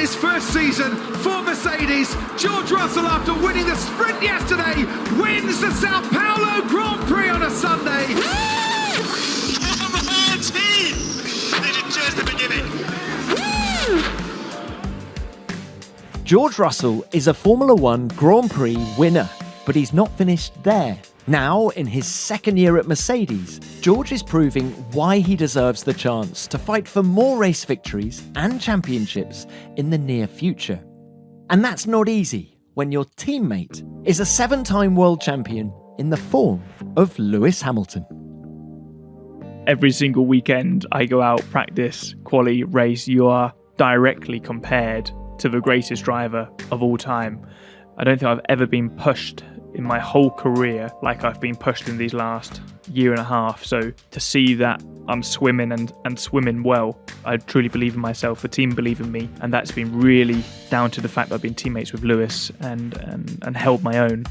his first season for Mercedes. George Russell, after winning the sprint yesterday, wins the Sao Paulo Grand Prix on a Sunday. Team! This is just the beginning. George Russell is a Formula One Grand Prix winner, but he's not finished there. Now, in his second year at Mercedes, George is proving why he deserves the chance to fight for more race victories and championships in the near future. And that's not easy when your teammate is a 7-time world champion in the form of Lewis Hamilton. Every single weekend I go out, practice, quali, race, you are directly compared to the greatest driver of all time. I don't think I've ever been pushed in my whole career like I've been pushed in these last year and a half. So to see that I'm swimming and swimming well, I truly believe in myself, the team believe in me, and that's been really down to the fact that I've been teammates with Lewis and held my own.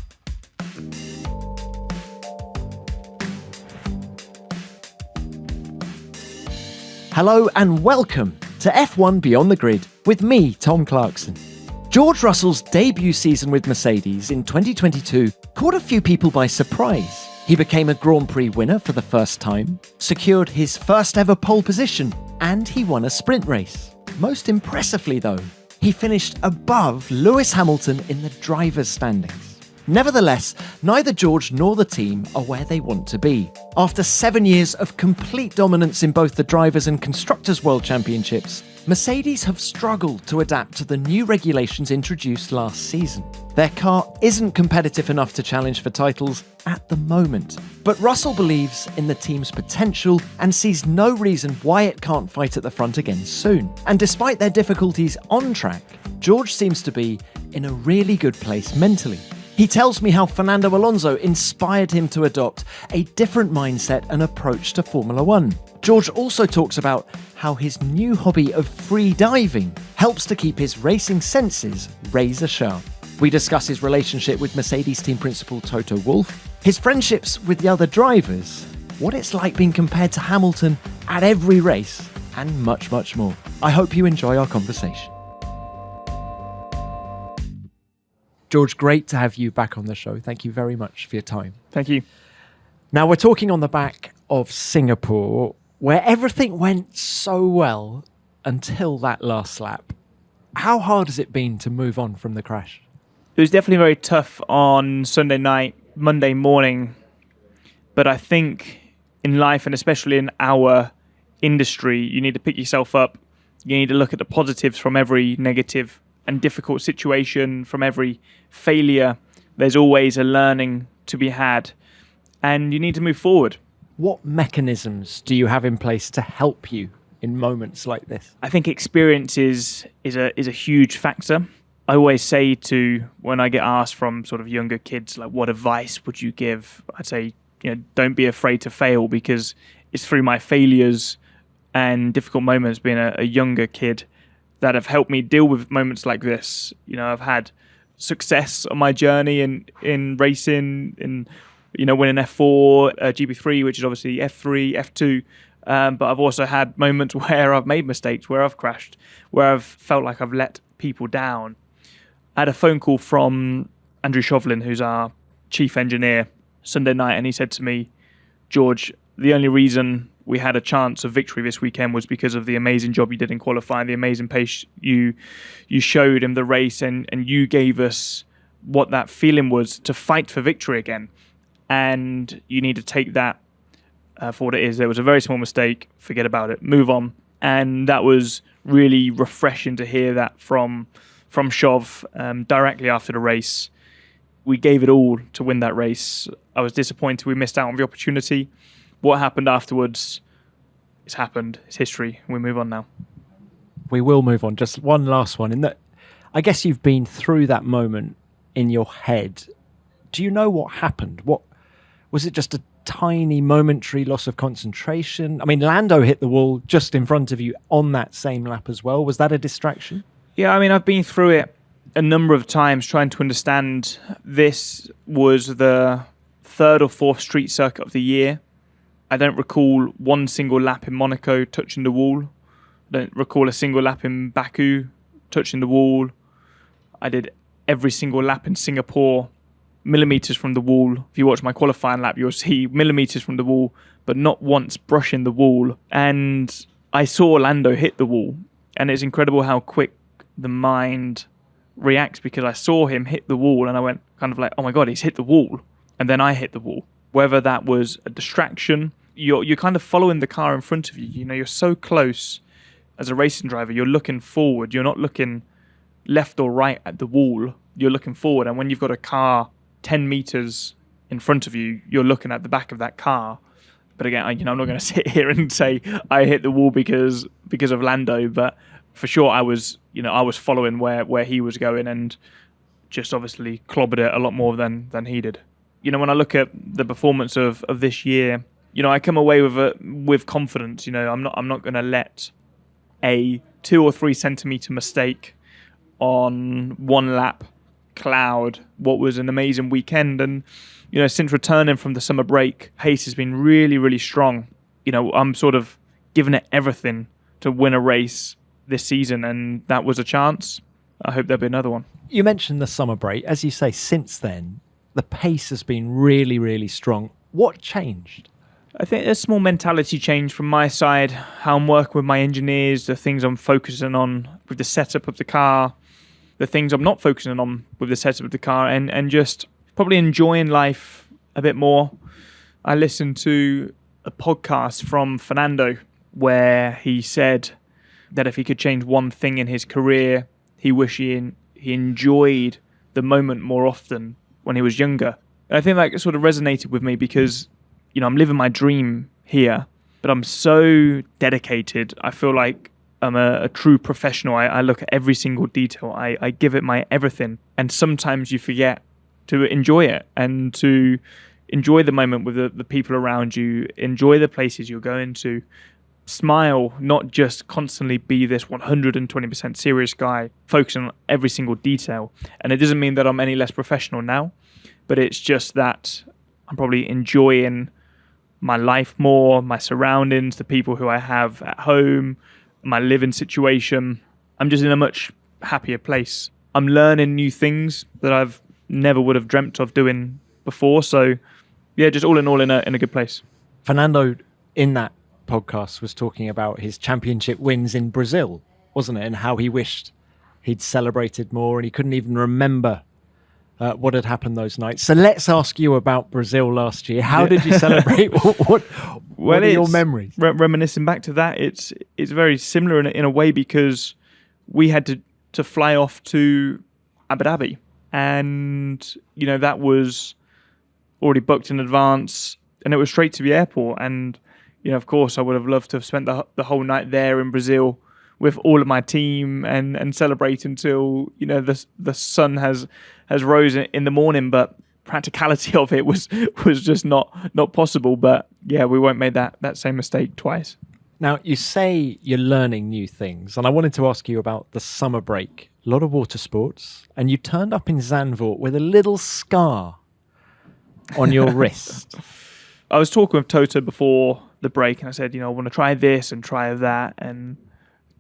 Hello and welcome to F1 Beyond the Grid with me, Tom Clarkson. George Russell's debut season with Mercedes in 2022 caught a few people by surprise. He became a Grand Prix winner for the first time, secured his first ever pole position, and he won a sprint race. Most impressively though, he finished above Lewis Hamilton in the driver's standings. Nevertheless, neither George nor the team are where they want to be. After 7 years of complete dominance in both the Drivers' and Constructors' World Championships, Mercedes have struggled to adapt to the new regulations introduced last season. Their car isn't competitive enough to challenge for titles at the moment, but Russell believes in the team's potential and sees no reason why it can't fight at the front again soon. And despite their difficulties on track, George seems to be in a really good place mentally. He tells me how Fernando Alonso inspired him to adopt a different mindset and approach to Formula One. George also talks about how his new hobby of free diving helps to keep his racing senses razor sharp. We discuss his relationship with Mercedes team principal Toto Wolff, his friendships with the other drivers, what it's like being compared to Hamilton at every race, and much, much more. I hope you enjoy our conversation. George, great to have you back on the show. Thank you very much for your time. Thank you. Now, we're talking on the back of Singapore, where everything went so well until that last lap. How hard has it been to move on from the crash? It was definitely very tough on Sunday night, Monday morning. But I think in life, and especially in our industry, you need to pick yourself up. You need to look at the positives from every negative and difficult situation, from every failure. There's always a learning to be had, and you need to move forward. What mechanisms do you have in place to help you in moments like this? I think experience is a huge factor. I always say to, when I get asked from sort of younger kids, like, what advice would you give? I'd say, don't be afraid to fail, because it's through my failures and difficult moments being a younger kid that have helped me deal with moments like this. I've had success on my journey in racing, in winning F4, GP3, which is obviously F3, F2. But I've also had moments where I've made mistakes, where I've crashed, where I've felt like I've let people down. I had a phone call from Andrew Chauvelin, who's our chief engineer, Sunday night, and he said to me, George, the only reason we had a chance of victory this weekend was because of the amazing job you did in qualifying, the amazing pace you showed in the race, and you gave us what that feeling was to fight for victory again. And you need to take that for what it is. There was a very small mistake, forget about it, move on. And that was really refreshing to hear that from Chauv directly after the race. We gave it all to win that race. I was disappointed we missed out on the opportunity. What happened afterwards, it's happened. It's history. We move on now. We will move on. Just one last one. In that, I guess you've been through that moment in your head. Do you know what happened? What was it? Just a tiny momentary loss of concentration? I mean, Lando hit the wall just in front of you on that same lap as well. Was that a distraction? Yeah, I mean, I've been through it a number of times trying to understand. This was the third or fourth street circuit of the year. I don't recall one single lap in Monaco touching the wall. I don't recall a single lap in Baku touching the wall. I did every single lap in Singapore, millimeters from the wall. If you watch my qualifying lap, you'll see millimeters from the wall, but not once brushing the wall. And I saw Orlando hit the wall, and it's incredible how quick the mind reacts, because I saw him hit the wall and I went kind of like, oh my God, he's hit the wall. And then I hit the wall. Whether that was a distraction, you're kind of following the car in front of you. You know, you're so close as a racing driver. You're looking forward. You're not looking left or right at the wall. You're looking forward. And when you've got a car 10 meters in front of you, you're looking at the back of that car. But again, I'm not going to sit here and say I hit the wall because of Lando. But for sure, I was following where he was going, and just obviously clobbered it a lot more than he did. You know, when I look at the performance of this year, you know, I come away with confidence. You know, I'm not going to let a 2 or 3 centimeter mistake on one lap cloud what was an amazing weekend. And you know, since returning from the summer break, pace has been really, really strong. You know, I'm sort of giving it everything to win a race this season, and that was a chance. I hope there'll be another one. You mentioned the summer break. As you say, since then, the pace has been really, really strong. What changed? I think there's a small mentality change from my side, how I'm working with my engineers, the things I'm focusing on with the setup of the car, the things I'm not focusing on with the setup of the car, and just probably enjoying life a bit more. I listened to a podcast from Fernando where he said that if he could change one thing in his career, he wished he enjoyed the moment more often when he was younger. And I think that sort of resonated with me because, you know, I'm living my dream here, but I'm so dedicated. I feel like I'm a true professional. I look at every single detail. I give it my everything. And sometimes you forget to enjoy it and to enjoy the moment with the people around you, enjoy the places you're going to, smile, not just constantly be this 120% serious guy, focusing on every single detail. And it doesn't mean that I'm any less professional now, but it's just that I'm probably enjoying my life more, my surroundings, the people who I have at home, my living situation. I'm just in a much happier place. I'm learning new things that I've never would have dreamt of doing before. So yeah, just all in all in a good place. Fernando, in that podcast, was talking about his championship wins in Brazil, wasn't it? And how he wished he'd celebrated more, and he couldn't even remember what had happened those nights. So let's ask you about Brazil last year. How did you celebrate? What are your memories? Reminiscing back to that, it's very similar in a way, because we had to fly off to Abu Dhabi, and you know, that was already booked in advance, and it was straight to the airport. And you know, of course, I would have loved to have spent the whole night there in Brazil with all of my team and celebrate until, you know, the sun has rose in the morning. But practicality of it was just not possible. But yeah, we won't make that same mistake twice. Now, you say you're learning new things, and I wanted to ask you about the summer break. A lot of water sports, and you turned up in Zandvoort with a little scar on your wrist. I was talking with Toto before the break, and I said, you know, I want to try this and try that. And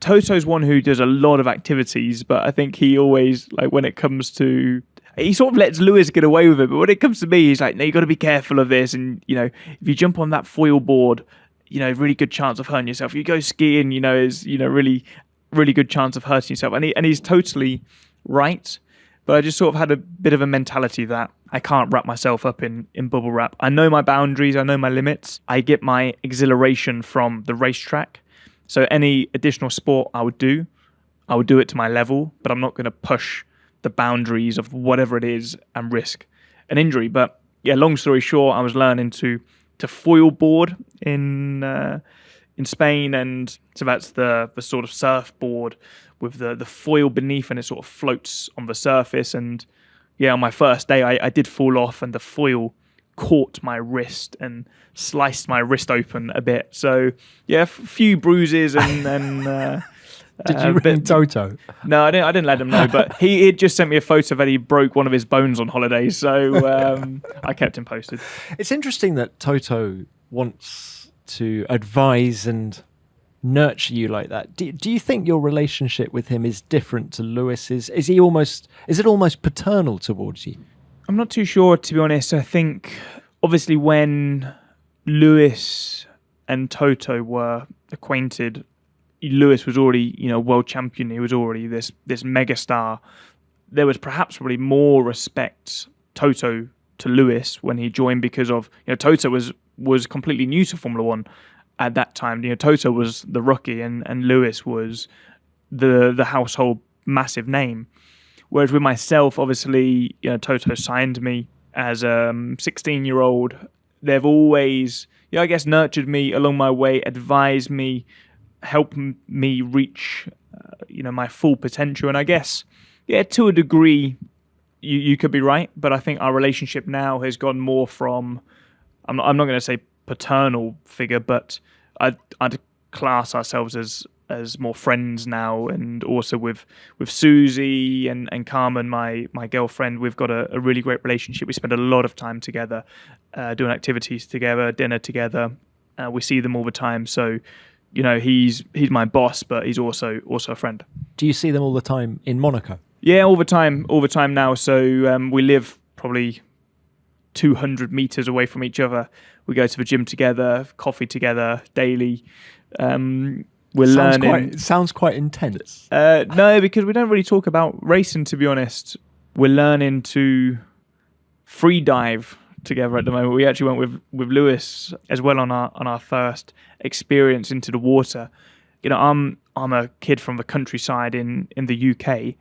Toto's one who does a lot of activities, but I think he always, like, when it comes to, he sort of lets Lewis get away with it, but when it comes to me, he's like, no, you got to be careful of this. And, you know, if you jump on that foil board, you know, really good chance of hurting yourself. If you go skiing, you know, is, you know, really, really good chance of hurting yourself. And he's totally right. But I just sort of had a bit of a mentality that I can't wrap myself up in bubble wrap. I know my boundaries. I know my limits. I get my exhilaration from the racetrack. So any additional sport I would do it to my level, but I'm not going to push the boundaries of whatever it is and risk an injury. But yeah, long story short, I was learning to foil board in Spain, and so that's the sort of surfboard with the foil beneath, and it sort of floats on the surface. And yeah, on my first day, I did fall off, and the foil caught my wrist and sliced my wrist open a bit. So yeah, a few bruises and Did you ring Toto? No, I didn't let him know, but he just sent me a photo that he broke one of his bones on holiday, so I kept him posted. It's interesting that Toto wants to advise and nurture you like that. Do you think your relationship with him is different to Lewis's? Is it almost paternal towards you? I'm not too sure, to be honest. I think obviously when Lewis and Toto were acquainted, Lewis was already, world champion. He was already this mega star. There was perhaps probably more respect Toto to Lewis when he joined because of, Toto was completely new to Formula One at that time. Toto was the rookie and Lewis was the household massive name. Whereas with myself, obviously, Toto signed me as a 16-year-old. They've always, I guess, nurtured me along my way, advised me, helped me reach, my full potential. And I guess, to a degree, you could be right. But I think our relationship now has gone more from, I'm not going to say paternal figure, but I'd class ourselves as more friends now. And also with Susie and Carmen, my girlfriend, we've got a really great relationship. We spend a lot of time together, doing activities together, dinner together. We see them all the time. So, he's my boss, but he's also a friend. Do you see them all the time in Monaco? Yeah, all the time now. So we live probably 200 meters away from each other. We go to the gym together, coffee together daily. Sounds quite intense. No, because we don't really talk about racing, to be honest. We're learning to free dive together at the moment. We actually went with Lewis as well on our first experience into the water. I'm a kid from the countryside in the UK.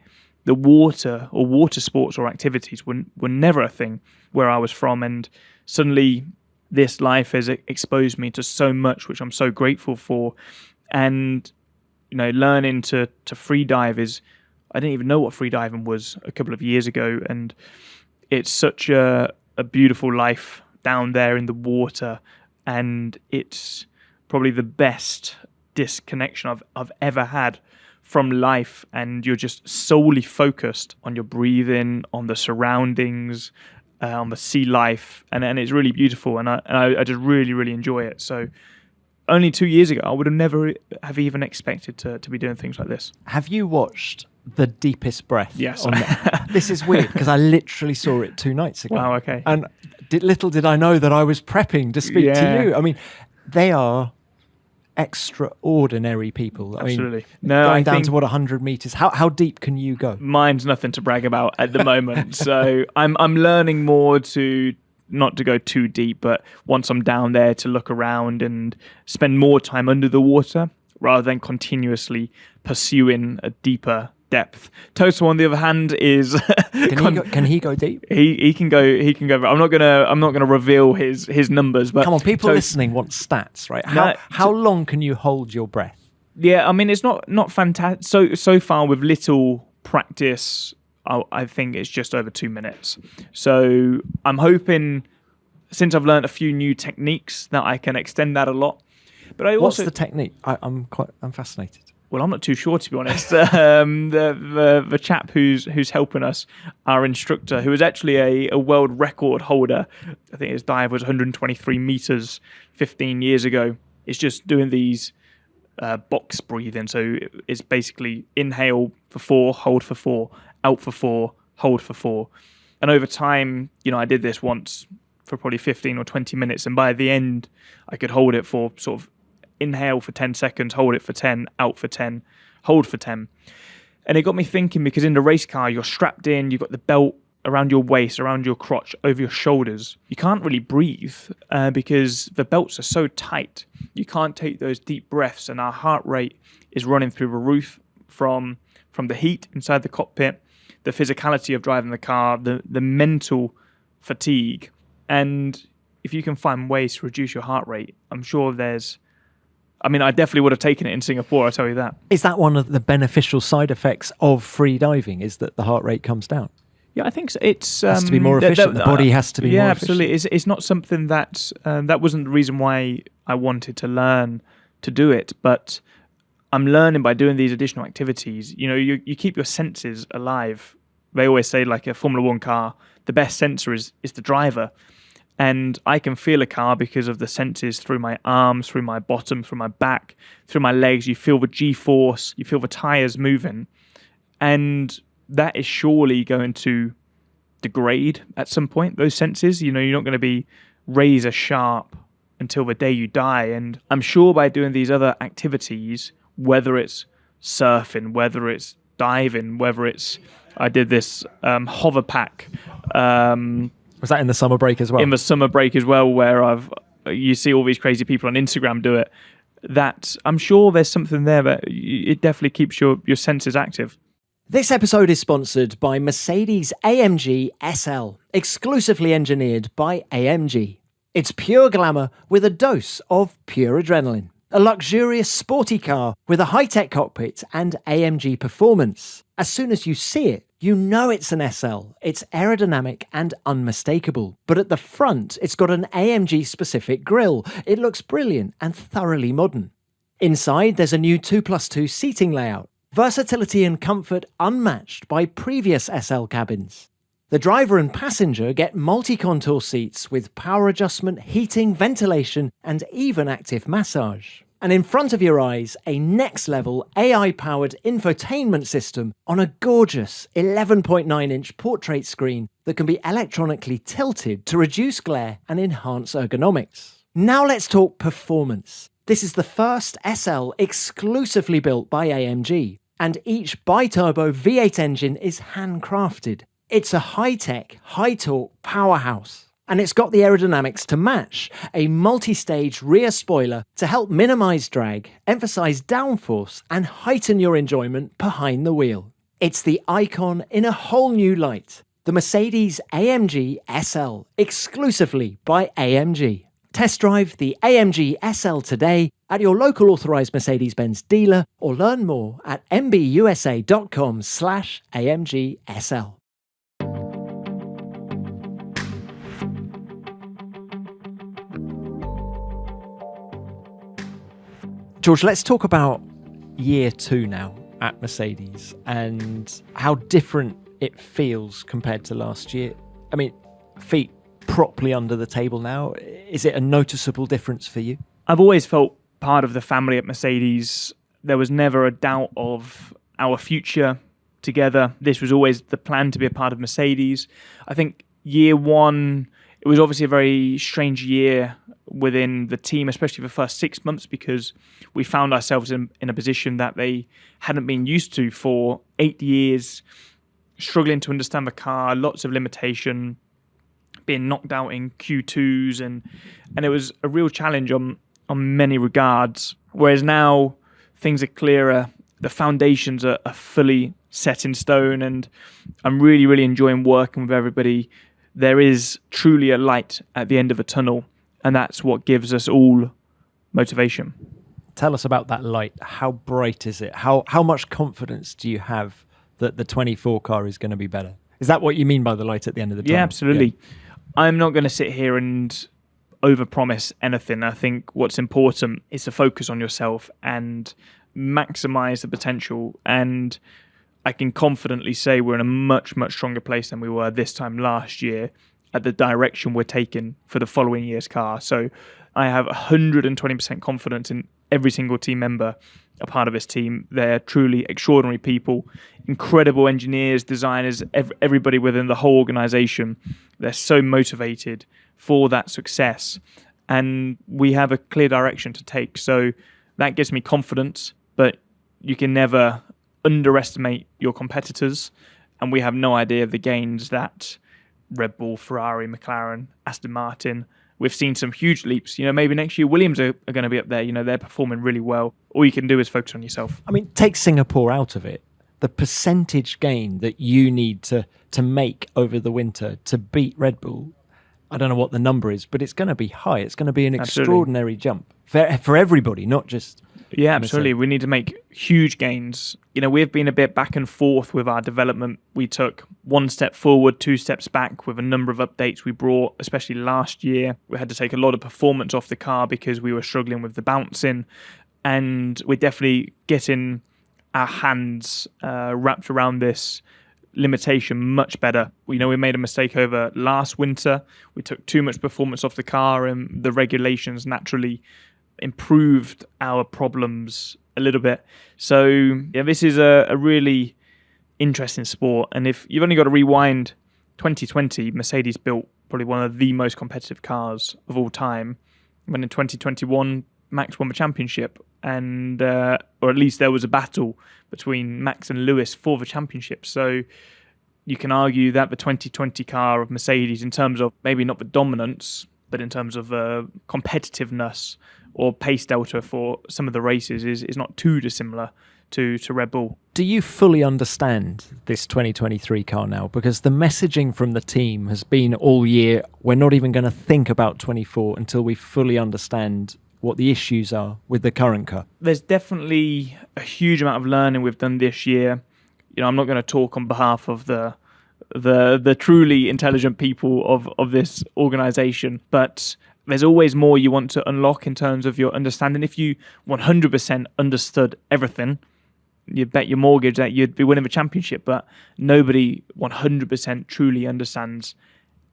The water or water sports or activities were never a thing where I was from, and suddenly this life has exposed me to so much, which I'm so grateful for. And learning to free dive I didn't even know what free diving was a couple of years ago, and it's such a beautiful life down there in the water, and it's probably the best disconnection I've ever had from life, and you're just solely focused on your breathing, on the surroundings, on the sea life, and it's really beautiful, and I just really, really enjoy it. So only 2 years ago, I would have never have even expected to be doing things like this. Have you watched The Deepest Breath? Yes. This is weird because I literally saw it 2 nights ago. Wow, okay. And little did I know that I was prepping to speak to you. I mean, they are extraordinary people. Absolutely. Going down to 100 meters. How deep can you go? Mine's nothing to brag about at the moment. So I'm learning more to not to go too deep, but once I'm down there to look around and spend more time under the water rather than continuously pursuing a deeper depth. Toto, on the other hand, is can he go deep? He can go. I'm not gonna reveal his numbers. But come on, people listening want stats, right? How long can you hold your breath? Yeah, I mean it's not fantastic. So far with little practice, I think it's just over 2 minutes. So I'm hoping, since I've learned a few new techniques, that I can extend that a lot. But what's the technique? I'm fascinated. Well, I'm not too sure, to be honest. The chap who's helping us, our instructor, who is actually a world record holder, I think his dive was 123 meters 15 years ago, is just doing these box breathing. So it's basically inhale for 4, hold for 4, out for 4, hold for 4. And over time, I did this once for probably 15 or 20 minutes. And by the end, I could hold it for sort of inhale for 10 seconds, hold it for 10, out for 10, hold for 10. And it got me thinking, because in the race car, you're strapped in, you've got the belt around your waist, around your crotch, over your shoulders. You can't really breathe because the belts are so tight. You can't take those deep breaths, and our heart rate is running through the roof from the heat inside the cockpit, the physicality of driving the car, the mental fatigue. And if you can find ways to reduce your heart rate, I'm sure I definitely would have taken it in Singapore, I'll tell you that. Is that one of the beneficial side effects of free diving, is that the heart rate comes down? Yeah, I think so. It has to be more efficient. The body has to be more efficient. Yeah, absolutely. It's not something that wasn't the reason why I wanted to learn to do it, but I'm learning by doing these additional activities. You keep your senses alive. They always say, like a Formula One car, the best sensor is the driver. And I can feel a car because of the senses through my arms, through my bottom, through my back, through my legs. You feel the G-force, you feel the tyres moving. And that is surely going to degrade at some point, those senses. You're not going to be razor sharp until the day you die. And I'm sure by doing these other activities, whether it's surfing, whether it's diving, whether it's... I did this hover pack... Was that in the summer break as well? In the summer break as well, where you see all these crazy people on Instagram do it. That I'm sure there's something there that it definitely keeps your senses active. This episode is sponsored by Mercedes AMG SL, exclusively engineered by AMG. It's pure glamour with a dose of pure adrenaline. A luxurious sporty car with a high-tech cockpit and AMG performance. As soon as you see it, you know it's an SL. It's aerodynamic and unmistakable. But at the front, it's got an AMG-specific grille. It looks brilliant and thoroughly modern. Inside, there's a new 2+2 seating layout. Versatility and comfort unmatched by previous SL cabins. The driver and passenger get multi-contour seats with power adjustment, heating, ventilation, and even active massage. And in front of your eyes, a next-level AI-powered infotainment system on a gorgeous 11.9-inch portrait screen that can be electronically tilted to reduce glare and enhance ergonomics. Now let's talk performance. This is the first SL exclusively built by AMG, and each bi-turbo V8 engine is handcrafted. It's a high-tech, high-torque powerhouse. And it's got the aerodynamics to match, a multi-stage rear spoiler to help minimise drag, emphasise downforce, and heighten your enjoyment behind the wheel. It's the icon in a whole new light, the Mercedes AMG SL, exclusively by AMG. Test drive the AMG SL today at your local authorised Mercedes-Benz dealer or learn more at mbusa.com/AMG SL. George, let's talk about year 2 now at Mercedes and how different it feels compared to last year. I mean, feet properly under the table now. Is it a noticeable difference for you? I've always felt part of the family at Mercedes. There was never a doubt of our future together. This was always the plan to be a part of Mercedes. I think year 1, it was obviously a very strange year within the team, especially the first 6 months, because we found ourselves in a position that they hadn't been used to for 8 years, struggling to understand the car, lots of limitation, being knocked out in Q2s, and it was a real challenge on many regards. Whereas now things are clearer, the foundations are fully set in stone, and I'm really, really enjoying working with everybody. There is truly a light at the end of a tunnel, and that's what gives us all motivation. Tell us about that light. How bright is it? How much confidence do you have that the 24 car is going to be better? Is that what you mean by the light at the end of the tunnel? Yeah, absolutely. Yeah. I'm not going to sit here and overpromise anything. I think what's important is to focus on yourself and maximize the potential. And I can confidently say we're in a much, much stronger place than we were this time last year at the direction we're taking for the following year's car. So I have 120% confidence in every single team member a part of this team. They're truly extraordinary people, incredible engineers, designers, everybody within the whole organization. They're so motivated for that success, and we have a clear direction to take. So that gives me confidence, but you can never underestimate your competitors, and we have no idea of the gains that Red Bull, Ferrari, McLaren, Aston Martin. We've seen some huge leaps. Maybe next year Williams are going to be up there. They're performing really well. All you can do is focus on yourself. I mean, take Singapore out of it. The percentage gain that you need to make over the winter to beat Red Bull, I don't know what the number is, but it's going to be high. It's going to be an extraordinary jump for everybody, not just... Yeah, absolutely. We need to make huge gains. We've been a bit back and forth with our development. We took 1 step forward, 2 steps back with a number of updates we brought, especially last year. We had to take a lot of performance off the car because we were struggling with the bouncing. And we're definitely getting our hands wrapped around this limitation much better. We know we made a mistake over last winter. We took too much performance off the car, and the regulations naturally improved our problems a little bit. So yeah, this is a really interesting sport. And if you've only got to rewind 2020, Mercedes built probably one of the most competitive cars of all time. When in 2021, Max won the championship, and or at least there was a battle between Max and Lewis for the championship. So you can argue that the 2020 car of Mercedes, in terms of maybe not the dominance, but in terms of competitiveness or pace delta for some of the races, is not too dissimilar to Red Bull. Do you fully understand this 2023 car now? Because the messaging from the team has been all year, we're not even going to think about 24 until we fully understand what the issues are with the current car. There's definitely a huge amount of learning we've done this year. You know, I'm not going to talk on behalf of the truly intelligent people of this organisation, but there's always more you want to unlock in terms of your understanding. If you 100% understood everything, you'd bet your mortgage that you'd be winning the championship, but nobody 100% truly understands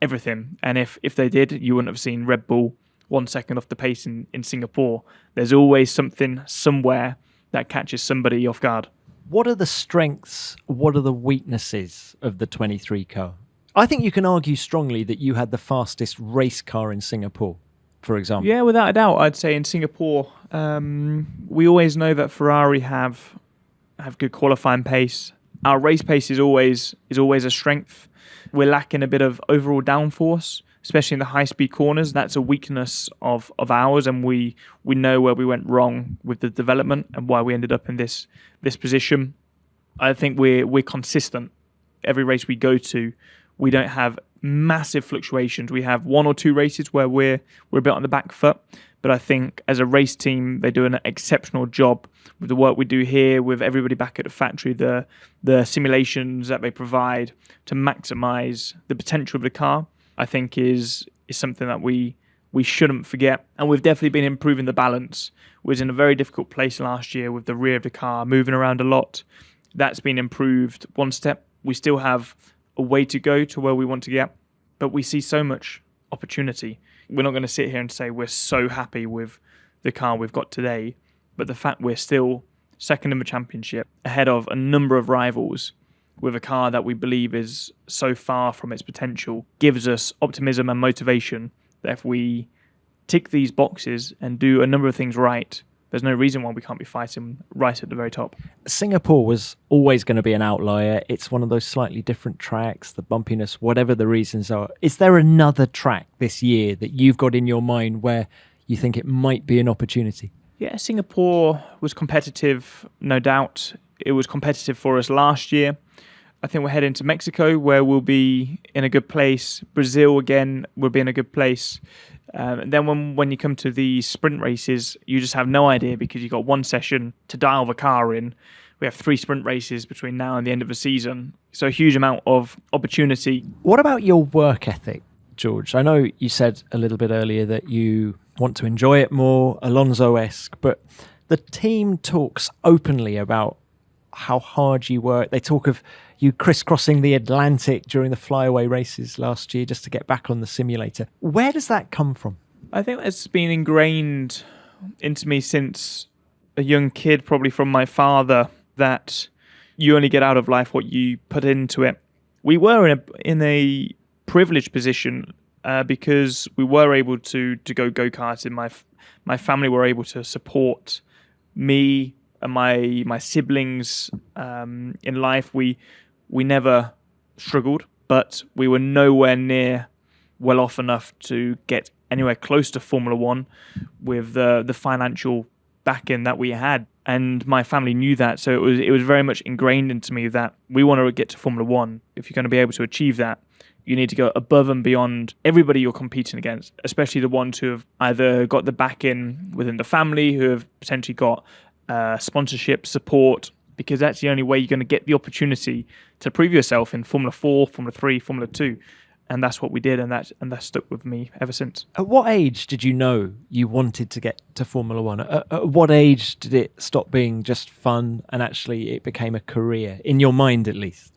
everything. And if they did, you wouldn't have seen Red Bull 1 second off the pace in Singapore. There's always something somewhere that catches somebody off guard. What are the strengths? What are the weaknesses of the 23 car? I think you can argue strongly that you had the fastest race car in Singapore, for example. Yeah, without a doubt. I'd say in Singapore, we always know that Ferrari have good qualifying pace. Our race pace is always a strength. We're lacking a bit of overall downforce, especially in the high-speed corners. That's a weakness of ours, and we know where we went wrong with the development and why we ended up in this position. I think we're consistent. Every race we go to, we don't have massive fluctuations. We have one or two races where we're a bit on the back foot, but I think as a race team, they do an exceptional job with the work we do here, with everybody back at the factory, the simulations that they provide to maximize the potential of the car. I think is something that we shouldn't forget. And we've definitely been improving the balance. We was in a very difficult place last year with the rear of the car moving around a lot. That's been improved one step. We still have a way to go to where we want to get, but we see so much opportunity. We're not going to sit here and say we're so happy with the car we've got today, but the fact we're still second in the championship, ahead of a number of rivals, with a car that we believe is so far from its potential, gives us optimism and motivation that if we tick these boxes and do a number of things right, there's no reason why we can't be fighting right at the very top. Singapore was always going to be an outlier. It's one of those slightly different tracks, the bumpiness, whatever the reasons are. Is there another track this year that you've got in your mind where you think it might be an opportunity? Yeah, Singapore was competitive, no doubt. It was competitive for us last year. I think we're heading to Mexico, where we'll be in a good place. Brazil, again, will be in a good place. And then when you come to the sprint races, you just have no idea, because you've got one session to dial the car in. We have 3 sprint races between now and the end of the season. So a huge amount of opportunity. What about your work ethic, George? I know you said a little bit earlier that you want to enjoy it more, Alonso-esque, but the team talks openly about how hard you work. They talk of you crisscrossing the Atlantic during the flyaway races last year just to get back on the simulator. Where does that come from? I think that's been ingrained into me since a young kid, probably from my father, that you only get out of life what you put into it. We were in a privileged position because we were able to go-karting. My family were able to support me and my siblings in life. We never struggled, but we were nowhere near well off enough to get anywhere close to Formula One with the financial backing that we had. And my family knew that, so it was very much ingrained into me that we want to get to Formula One. If you're going to be able to achieve that, you need to go above and beyond everybody you're competing against, especially the ones who have either got the backing within the family, who have potentially got sponsorship support, because that's the only way you're going to get the opportunity to prove yourself in Formula 4, Formula 3, Formula 2. And that's what we did, and that stuck with me ever since. At what age did you know you wanted to get to Formula One? At what age did it stop being just fun and actually it became a career, in your mind at least?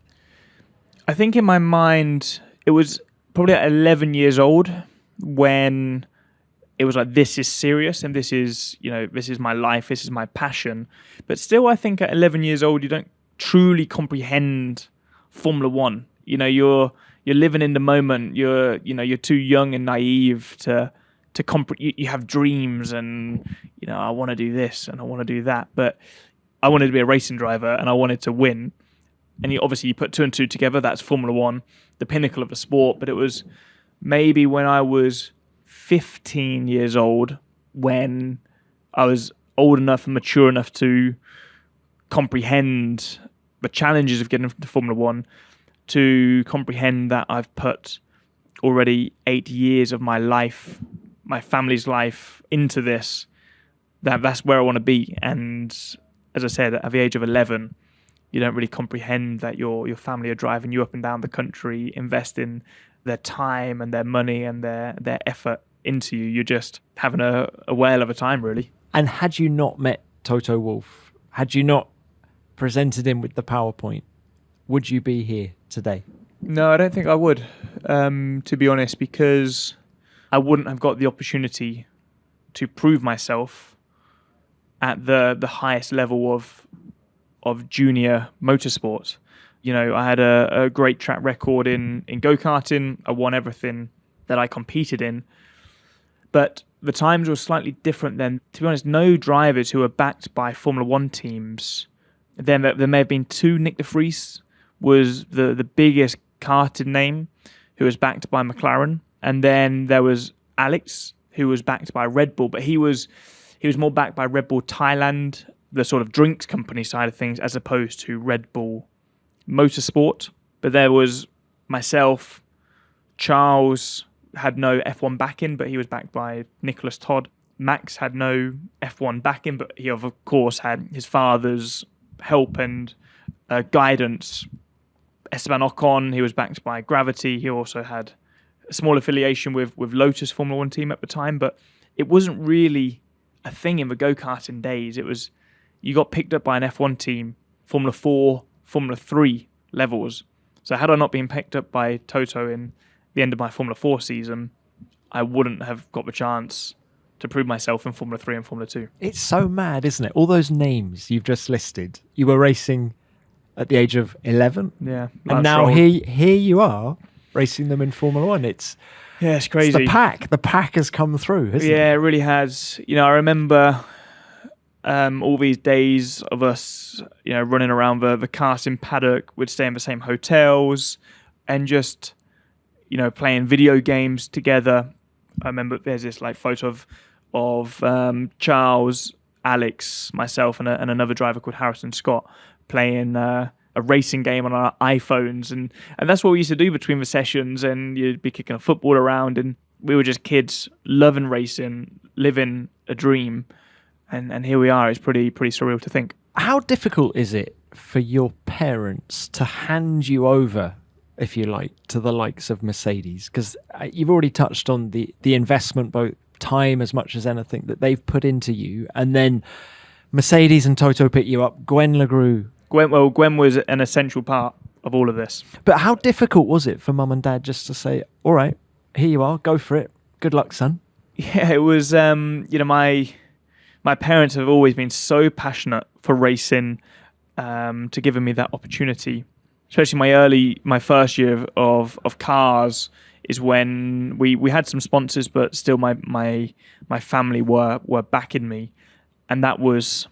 I think in my mind, it was probably at 11 years old when it was like, this is serious and this is my life, this is my passion. But still, I think at 11 years old, you don't truly comprehend Formula One. You're living in the moment. You're too young and naive to you have dreams and, I want to do this and I want to do that. But I wanted to be a racing driver and I wanted to win. And you put two and two together, that's Formula One, the pinnacle of the sport. But it was maybe when I was 15 years old, when I was old enough and mature enough to comprehend the challenges of getting to Formula One, to comprehend that I've put already 8 years of my life, my family's life into this, that's where I want to be. And as I said, at the age of 11, you don't really comprehend that your family are driving you up and down the country, investing their time and their money and their effort into you. You're just having a whale of a time, really. And had you not met Toto Wolff, had you not presented him with the PowerPoint, would you be here today? No, I don't think I would, to be honest, because I wouldn't have got the opportunity to prove myself at the highest level of junior motorsport. I had a great track record in go-karting. I won everything that I competed in. But the times were slightly different then. To be honest, no drivers who were backed by Formula One teams. Then there may have been two. Nick de Vries was the biggest karting name who was backed by McLaren. And then there was Alex, who was backed by Red Bull, but he was more backed by Red Bull Thailand, the sort of drinks company side of things, as opposed to Red Bull Motorsport. But there was myself. Charles had no F1 backing, but he was backed by Nicholas Todd. Max had no F1 backing, but he of course had his father's help and guidance. Esteban Ocon, he was backed by Gravity. He also had a small affiliation with Lotus Formula One team at the time, but it wasn't really a thing in the go-karting days. It was, you got picked up by an F1 team, Formula 4, Formula 3 levels. So had I not been picked up by Toto in the end of my Formula 4 season, I wouldn't have got the chance to prove myself in Formula 3 and Formula 2. It's so mad, isn't it? All those names you've just listed, you were racing at the age of 11. Yeah. And now here you are racing them in Formula 1. It's crazy. It's the pack has come through, hasn't it? Yeah, it really has. I remember all these days of us, running around the karting paddock. We'd stay in the same hotels and just, playing video games together. I remember there's this photo of Charles, Alex, myself, and another driver called Harrison Scott playing a racing game on our iPhones, and that's what we used to do between the sessions. And you'd be kicking a football around, and we were just kids loving racing, living a dream. And here we are. It's pretty surreal to think. How difficult is it for your parents to hand you over, if you like, to the likes of Mercedes? Because you've already touched on the investment, both time as much as anything, that they've put into you. And then Mercedes and Toto pick you up. Gwen was an essential part of all of this. But how difficult was it for mum and dad just to say, all right, here you are, go for it. Good luck, son. Yeah, it was, my parents have always been so passionate for racing, to giving me that opportunity. Especially my first year of cars is when we had some sponsors, but still my family were backing me, and that was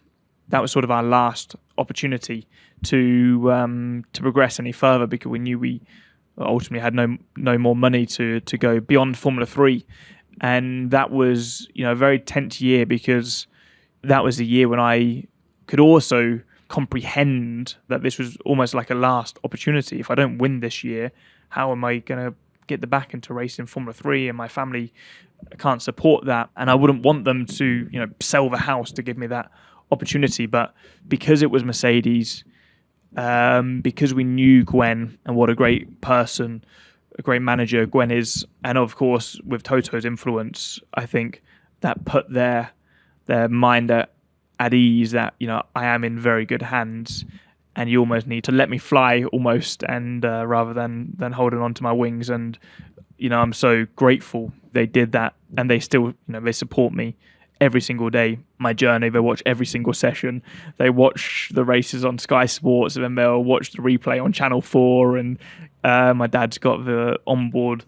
sort of our last opportunity to progress any further, because we knew we ultimately had no more money to go beyond Formula 3, and that was a very tense year, because that was the year when I could also comprehend that this was almost like a last opportunity. If I don't win this year, how am I going to get the back into racing Formula 3? And my family can't support that, and I wouldn't want them to sell the house to give me that opportunity. But because it was Mercedes, because we knew Gwen and what a great person, a great manager Gwen is, and of course with Toto's influence, I think that put their mind at ease that I am in very good hands, and you almost need to let me fly almost, and rather than holding on to my wings. And I'm so grateful they did that, and they still they support me every single day. My journey, they watch every single session. They watch the races on Sky Sports, and then they'll watch the replay on Channel 4. And my dad's got the onboard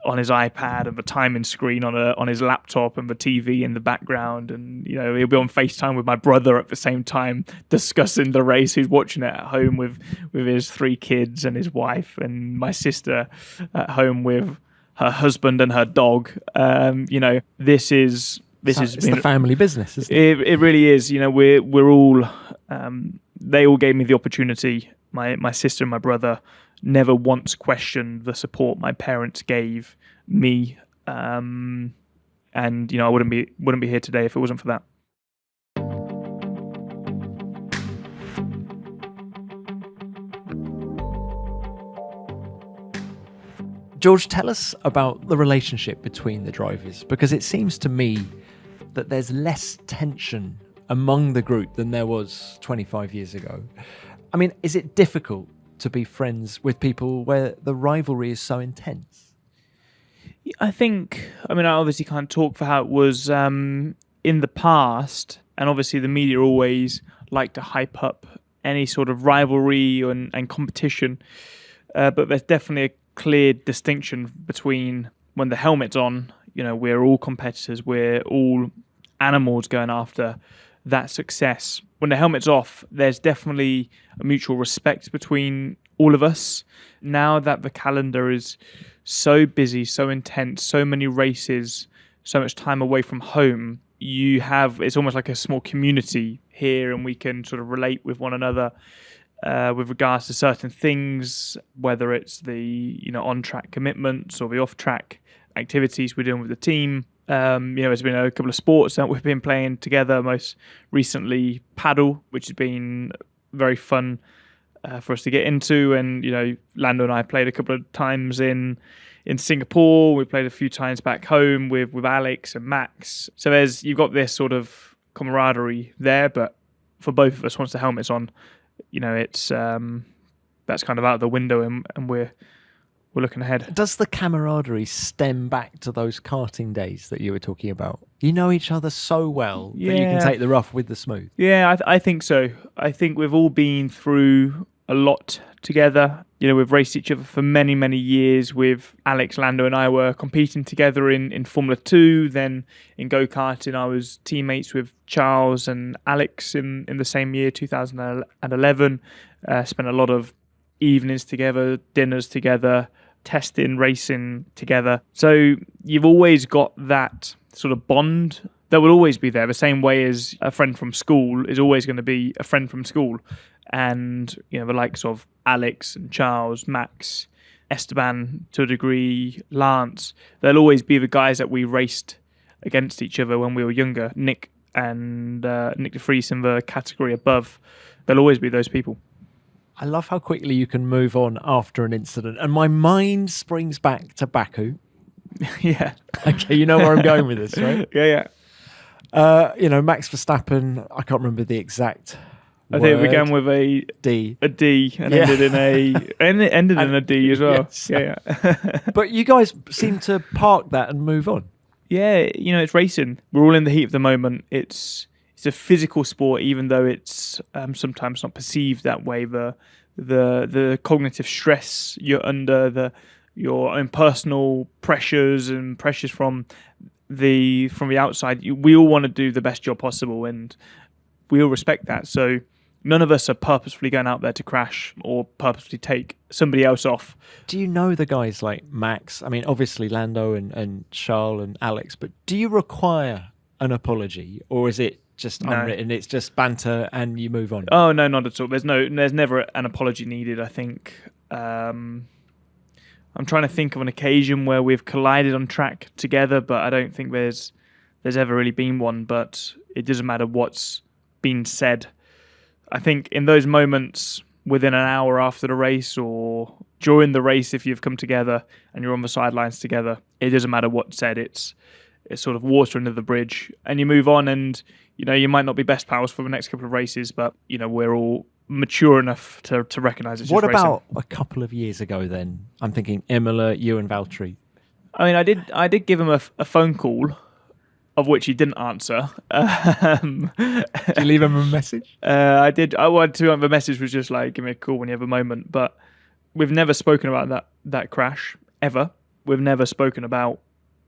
on his iPad and the timing screen on his laptop and the TV in the background, and he'll be on FaceTime with my brother at the same time discussing the race. He's watching it at home with his 3 kids and his wife, and my sister at home with her husband and her dog. This is the family business, isn't it? It really is. We're all they all gave me the opportunity. My sister and my brother never once questioned the support my parents gave me, and I wouldn't be here today if it wasn't for that. George, tell us about the relationship between the drivers, because it seems to me that there's less tension among the group than there was 25 years ago. I mean, is it difficult to be friends with people where the rivalry is so intense? I obviously can't talk for how it was in the past, and obviously the media always like to hype up any sort of rivalry and competition, but there's definitely a clear distinction between when the helmet's on. We're all competitors, we're all animals going after that success. When the helmet's off, there's definitely a mutual respect between all of us. Now that the calendar is so busy, so intense, so many races, so much time away from home, it's almost like a small community here, and we can sort of relate with one another with regards to certain things, whether it's the on-track commitments or the off-track activities we're doing with the team. There's been a couple of sports that we've been playing together, most recently paddle, which has been very fun for us to get into. And, Lando and I played a couple of times in Singapore. We played a few times back home with Alex and Max. So you've got this sort of camaraderie there, but for both of us, once the helmet's on, it's that's kind of out the window, and we're looking ahead. Does the camaraderie stem back to those karting days that you were talking about? You know each other so well that you can take the rough with the smooth. Yeah, I think so. I think we've all been through a lot together. We've raced each other for many, many years. With Alex, Lando and I were competing together in Formula 2. Then in go-karting, I was teammates with Charles and Alex in the same year, 2011. Spent a lot of evenings together, dinners together, testing, racing together. So you've always got that sort of bond that will always be there, the same way as a friend from school is always going to be a friend from school. And, the likes of Alex and Charles, Max, Esteban to a degree, Lance, they'll always be the guys that we raced against each other when we were younger. Nick and Nick de Vries in the category above, they'll always be those people. I love how quickly you can move on after an incident, and my mind springs back to Baku. Yeah. Okay, you know where I'm going with this, right? Yeah. Max Verstappen, I can't remember the exact I think it began with a D, and ended in a D as well. Yes. Yeah. But you guys seem to park that and move on. Yeah, it's racing. We're all in the heat of the moment. It's a physical sport, even though it's sometimes not perceived that way. The cognitive stress you're under, your own personal pressures and pressures from the outside. We all want to do the best job possible, and we all respect that. So none of us are purposefully going out there to crash or purposefully take somebody else off. Do you know the guys like Max? I mean, obviously Lando and Charles and Alex, but do you require an apology, or is it just unwritten? It's just banter and you move on? Oh, no, not at all. There's never an apology needed, I think. I'm trying to think of an occasion where we've collided on track together, but I don't think there's ever really been one. But it doesn't matter what's been said. I think in those moments within an hour after the race or during the race, if you've come together and you're on the sidelines together, it doesn't matter what's said. It's sort of water under the bridge, and you move on. And you might not be best pals for the next couple of races, but we're all mature enough to recognise it's What just racing. about a couple of years ago then? I'm thinking Imola, you and Valtteri. I mean, I did give him a phone call, of which he didn't answer. Did you leave him a message? I did. I wanted to. The message was just like, give me a call when you have a moment. But we've never spoken about that crash ever. We've never spoken about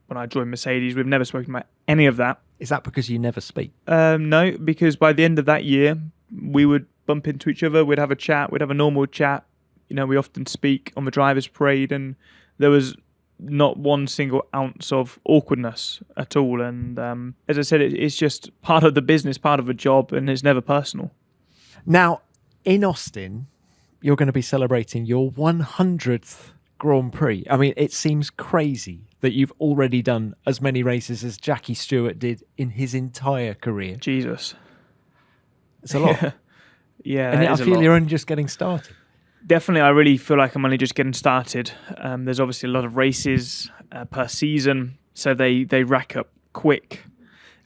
when I joined Mercedes. We've never spoken about any of that. Is that because you never speak? No, because by the end of that year, we would bump into each other. We'd have a chat. We'd have a normal chat. You know, we often speak on the drivers' parade, and there was not one single ounce of awkwardness at all. And as I said, it's just part of the business, part of a job, and it's never personal. Now, in Austin, you're going to be celebrating your 100th Grand Prix. I mean, it seems crazy that you've already done as many races as Jackie Stewart did in his entire career. Jesus. It's a lot. Yeah, And it yet I is a feel lot. you're only just getting started. Definitely, I really feel like I'm only just getting started. There's obviously a lot of races per season, so they rack up quick.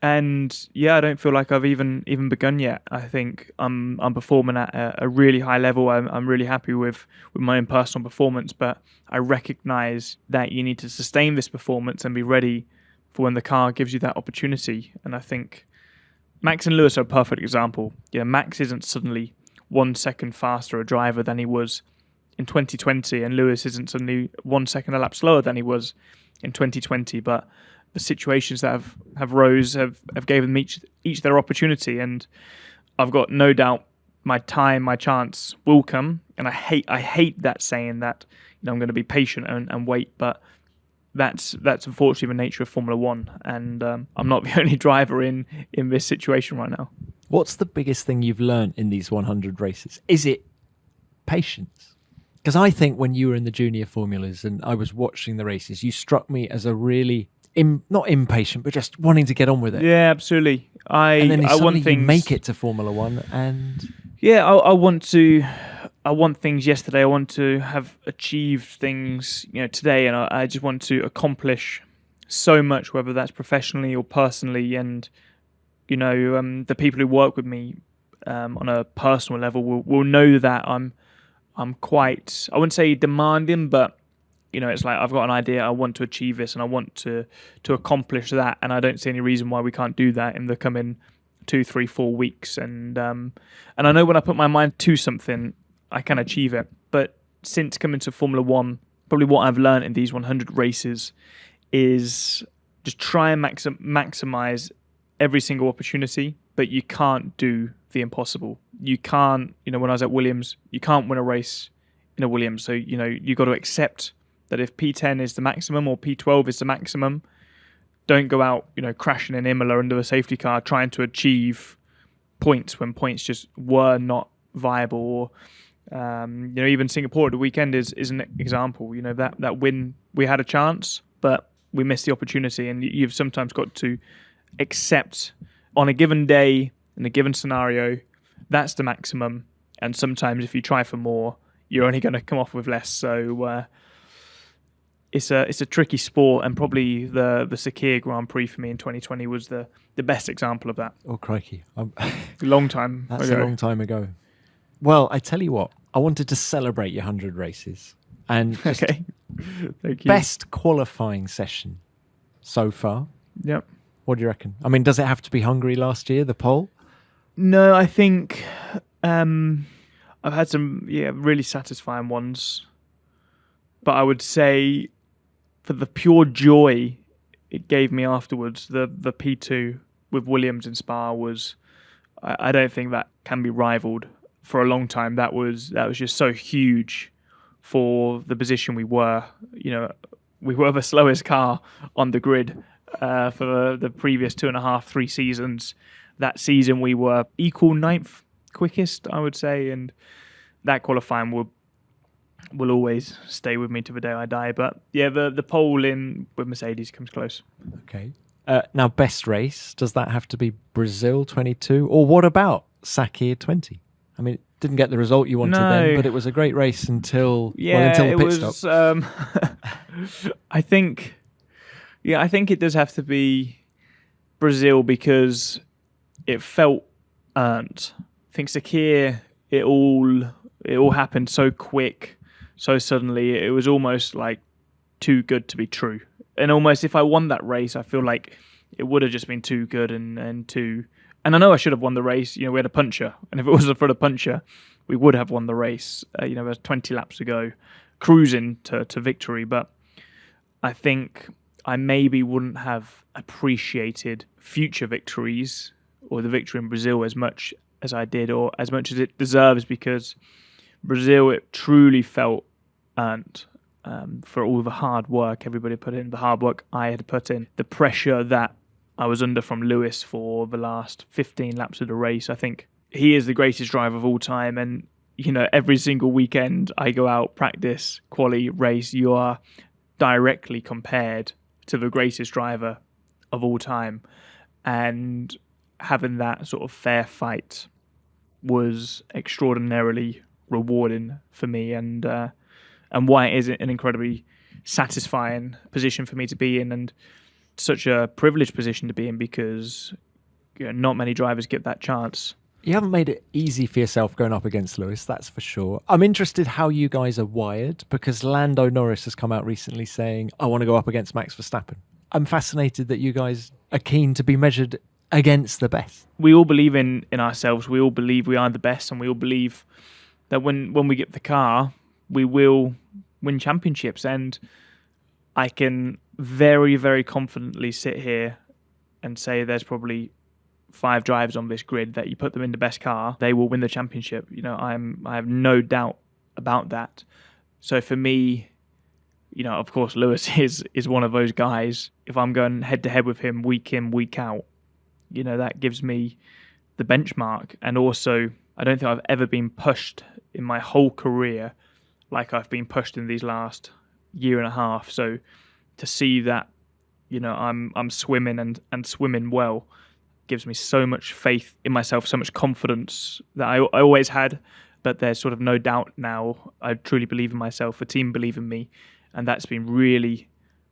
And yeah, I don't feel like I've even begun yet. I think I'm performing at a really high level. I'm really happy with my own personal performance, but I recognise that you need to sustain this performance and be ready for when the car gives you that opportunity. And I think Max and Lewis are a perfect example. You know, Max isn't suddenly 1 second faster a driver than he was in 2020, and Lewis isn't suddenly 1 second a lap slower than he was in 2020. But the situations that have rose have given them each their opportunity, and I've got no doubt my time, my chance will come. And I hate that saying that, you know, I'm going to be patient and wait, but that's unfortunately the nature of Formula One, and I'm not the only driver in this situation right now. What's the biggest thing you've learned in these 100 races? Is it patience? Because I think when you were in the junior formulas and I was watching the races, you struck me as a really not impatient, but just wanting to get on with it. Yeah, absolutely. And then I want you things. make it to Formula One, and Yeah, I want things yesterday. I want to have achieved things, you know, today, and I just want to accomplish so much, whether that's professionally or personally. And you know, the people who work with me on a personal level will know that I'm quite, I wouldn't say demanding, but you know, it's like I've got an idea, I want to achieve this, and I want to accomplish that, and I don't see any reason why we can't do that in the coming 2, 3, 4 weeks. And I know when I put my mind to something, I can achieve it. But since coming to Formula One, probably what I've learned in these 100 races is just try and maximize every single opportunity, but you can't do the impossible. You can't, you know, when I was at Williams, you can't win a race in a Williams. So, you know, you got to accept that if P10 is the maximum or P12 is the maximum, don't go out, you know, crashing in Imola under a safety car trying to achieve points when points just were not viable. Or, you know, even Singapore at the weekend is an example. You know, that win, we had a chance, but we missed the opportunity. And you've sometimes got to accept on a given day, in a given scenario, that's the maximum. And sometimes if you try for more, you're only going to come off with less. So it's a tricky sport, and probably the Sakir Grand Prix for me in 2020 was the best example of that. oh crikey, Long time that's ago. a long time ago. Well, I tell you what, I wanted to celebrate your 100 races, and just Okay. Thank you. best qualifying session so far. Yep. What do you reckon? I mean, does it have to be Hungary last year, the pole? No, I think I've had some really satisfying ones, but I would say for the pure joy it gave me afterwards, the P2 with Williams in Spa was, I don't think that can be rivaled for a long time. That was just so huge for the position we were. You know, we were the slowest car on the grid for the previous 2.5, 3 seasons. That season we were equal 9th quickest, I would say, and that qualifying will always stay with me to the day I die. But yeah, the pole in with Mercedes comes close. Okay. Now, best race, does that have to be Brazil 22? Or what about Sakir 20? I mean, it didn't get the result you wanted then, but it was a great race until the pit stop. I think it does have to be Brazil because it felt earned. I think Sakir, it all happened so quick, so suddenly. It was almost like too good to be true. And almost if I won that race, I feel like it would have just been too good and I know I should have won the race. We had a puncher, and if it wasn't for the puncher, we would have won the race. There was 20 laps to go, cruising to victory. But I think I maybe wouldn't have appreciated future victories or the victory in Brazil as much as I did, or as much as it deserves, because Brazil, it truly felt earned. For all the hard work everybody put in, the hard work I had put in, the pressure that I was under from Lewis for the last 15 laps of the race. I think he is the greatest driver of all time, and every single weekend I go out, practice, quali, race, you are directly compared to the greatest driver of all time, and having that sort of fair fight was extraordinarily rewarding for me, and why it is an incredibly satisfying position for me to be in, and such a privileged position to be in, because not many drivers get that chance. You haven't made it easy for yourself going up against Lewis, that's for sure. I'm interested how you guys are wired, because Lando Norris has come out recently saying, I want to go up against Max Verstappen. I'm fascinated that you guys are keen to be measured against the best. We all believe in ourselves. We all believe we are the best, and we all believe that when we get the car, we will win championships. And I can very, very confidently sit here and say there's probably 5 drivers on this grid that you put them in the best car, they will win the championship. I have no doubt about that. So for me, of course, Lewis is one of those guys. If I'm going head to head with him week in, week out, that gives me the benchmark. And also, I don't think I've ever been pushed in my whole career like I've been pushed in these last year and a half. So to see that, I'm swimming and swimming well, gives me so much faith in myself, so much confidence that I always had, but there's sort of no doubt now. I truly believe in myself, the team believe in me, and that's been really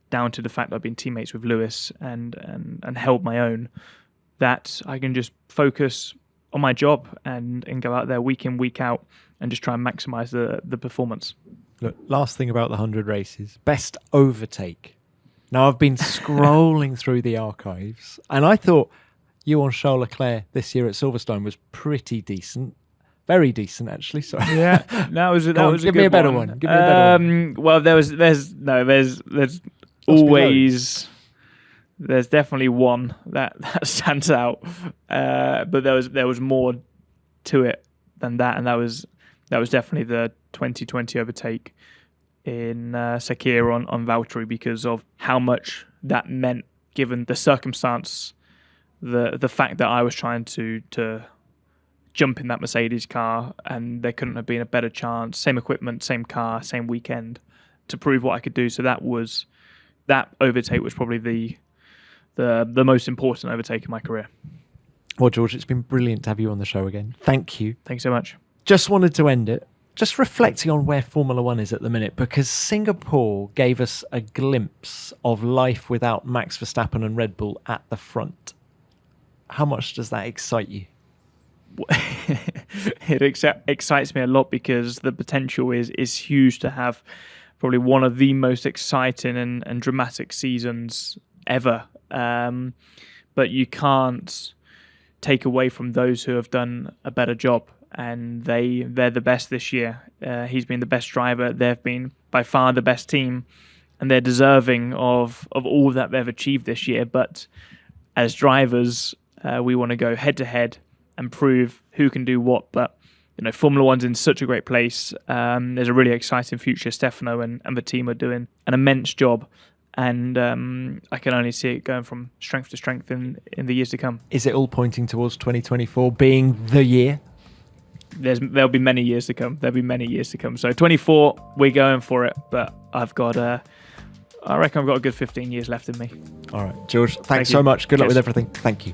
down to the fact that I've been teammates with Lewis and held my own, that I can just focus on my job and go out there week in, week out, and just try and maximise the performance. Look, last thing about the 100 races, best overtake. Now, I've been scrolling through the archives, and I thought you on Charles Leclerc this year at Silverstone was pretty decent. Very decent, actually. Sorry. Yeah, that was a good give me a better one. Give me a better one. Well, there's always... There's definitely one that stands out, but there was more to it than that, and that was definitely the 2020 overtake in Sakir on Valtteri, because of how much that meant, given the circumstance, the fact that I was trying to jump in that Mercedes car, and there couldn't have been a better chance. Same equipment, same car, same weekend, to prove what I could do. So that overtake was probably the most important overtake in my career. Well, George, it's been brilliant to have you on the show again. Thank you. Thanks so much. Just wanted to end it just reflecting on where Formula One is at the minute, because Singapore gave us a glimpse of life without Max Verstappen and Red Bull at the front. How much does that excite you? It excites me a lot, because the potential is huge to have probably one of the most exciting and dramatic seasons ever. But you can't take away from those who have done a better job, and they're the best this year. He's been the best driver. They've been by far the best team, and they're deserving of all that they've achieved this year. But as drivers, we want to go head to head and prove who can do what. But Formula One's in such a great place. There's a really exciting future. Stefano and the team are doing an immense job, and I can only see it going from strength to strength in the years to come. Is it all pointing towards 2024 being the year? There'll be many years to come. There'll be many years to come. So 24, we're going for it. But I reckon I've got a good 15 years left in me. All right, George, thanks so much. Good luck with everything. Thank you.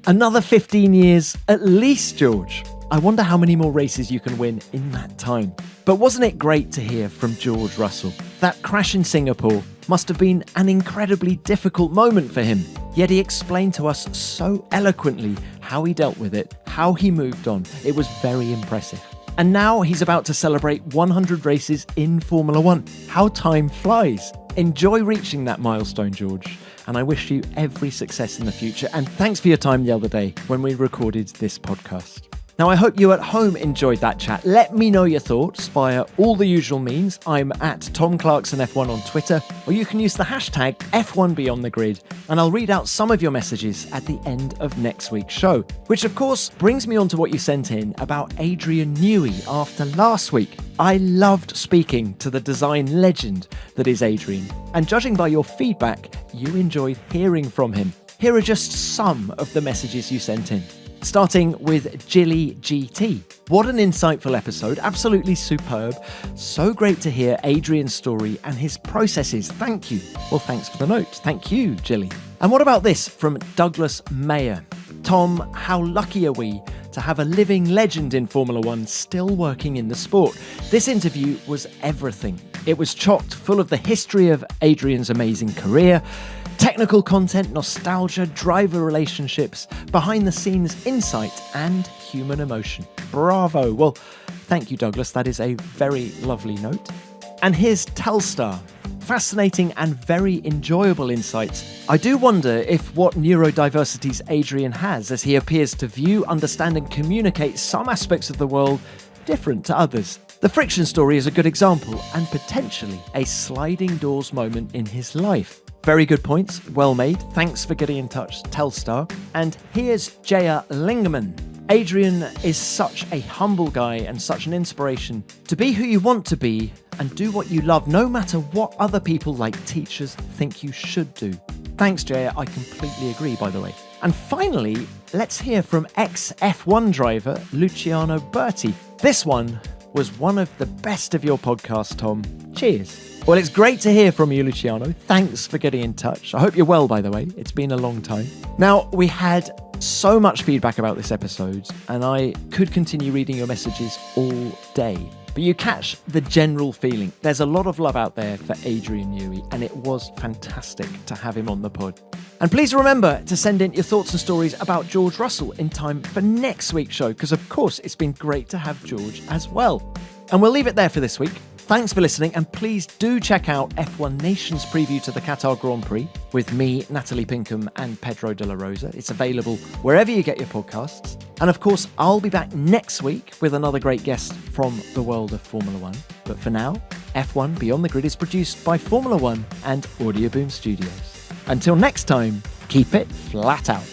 Another 15 years at least, George. I wonder how many more races you can win in that time. But wasn't it great to hear from George Russell? That crash in Singapore must have been an incredibly difficult moment for him. Yet he explained to us so eloquently how he dealt with it, how he moved on. It was very impressive. And now he's about to celebrate 100 races in Formula One. How time flies. Enjoy reaching that milestone, George. And I wish you every success in the future. And thanks for your time the other day when we recorded this podcast. Now, I hope you at home enjoyed that chat. Let me know your thoughts via all the usual means. I'm at Tom Clarkson F1 on Twitter, or you can use the hashtag F1BeyondTheGrid, and I'll read out some of your messages at the end of next week's show. Which, of course, brings me on to what you sent in about Adrian Newey after last week. I loved speaking to the design legend that is Adrian, and judging by your feedback, you enjoyed hearing from him. Here are just some of the messages you sent in. Starting with Jilly GT. What an insightful episode, absolutely superb. So great to hear Adrian's story and his processes. Thank you. Well, thanks for the note. Thank you, Jilly. And what about this from Douglas Mayer? Tom, how lucky are we to have a living legend in Formula One still working in the sport? This interview was everything. It was chocked full of the history of Adrian's amazing career, technical content, nostalgia, driver relationships, behind-the-scenes insight, and human emotion. Bravo. Well, thank you, Douglas. That is a very lovely note. And here's Telstar. Fascinating and very enjoyable insights. I do wonder if what neurodiversities Adrian has as he appears to view, understand, and communicate some aspects of the world different to others. The friction story is a good example and potentially a sliding doors moment in his life. Very good points, well made. Thanks for getting in touch, Telstar. And here's Jaya Lingaman. Adrian is such a humble guy and such an inspiration to be who you want to be and do what you love, no matter what other people like teachers think you should do. Thanks, Jaya. I completely agree, by the way. And finally, let's hear from ex-F1 driver Luciano Berti. This one was one of the best of your podcasts, Tom. Cheers. Well, it's great to hear from you, Luciano. Thanks for getting in touch. I hope you're well, by the way. It's been a long time. Now, we had so much feedback about this episode, and I could continue reading your messages all day. But you catch the general feeling. There's a lot of love out there for Adrian Newey, and it was fantastic to have him on the pod. And please remember to send in your thoughts and stories about George Russell in time for next week's show, because of course it's been great to have George as well. And we'll leave it there for this week. Thanks for listening, and please do check out F1 Nation's preview to the Qatar Grand Prix with me, Natalie Pinkham, and Pedro de la Rosa. It's available wherever you get your podcasts. And of course, I'll be back next week with another great guest from the world of Formula One. But for now, F1 Beyond the Grid is produced by Formula One and Audio Boom Studios. Until next time, keep it flat out.